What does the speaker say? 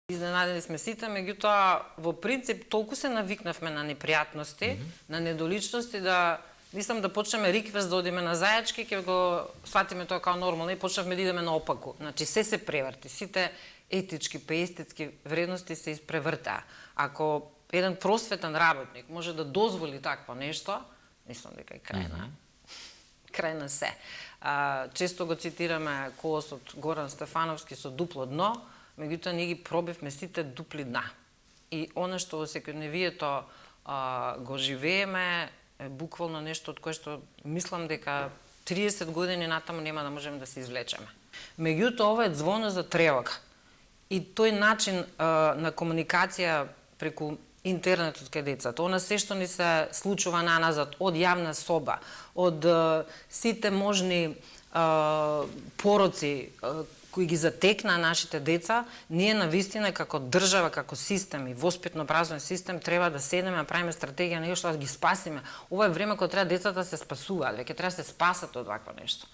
Изненадени сме сите, меѓутоа во принцип толку се навикнавме на непријатности, на недоличности да мислам да почнеме риквест да одиме на зајачки, ќе го сватиме тоа као нормално и почнавме да идеме наопаку. Значи се преврти, сите етички, естетски вредности се испревртаа. Ако еден просветен работник може да дозволи такво нешто, мислам дека е крај на се. Често го цитираме колосот Горан Стефановски со дупло дно, меѓутоа ние ги пробивме сите дупли дна. И она што во секојдневието го живееме е буквално нешто од кое што мислам дека 30 години натаму нема да можеме да се извлечеме. Меѓутоа ова е звоно за тревога. И тој начин на комуникација преку интернетот кај децата, она се што ни се случува наназад од јавна соба, од сите можни пороци кои ги затекна нашите деца, ние навистина како држава, како систем и воспитно-образовен систем треба да седнеме, да правиме стратегија на што да ги спасиме. Ова е време кога треба децата да се спасуваат, веќе треба да се спасат од вакво нешто.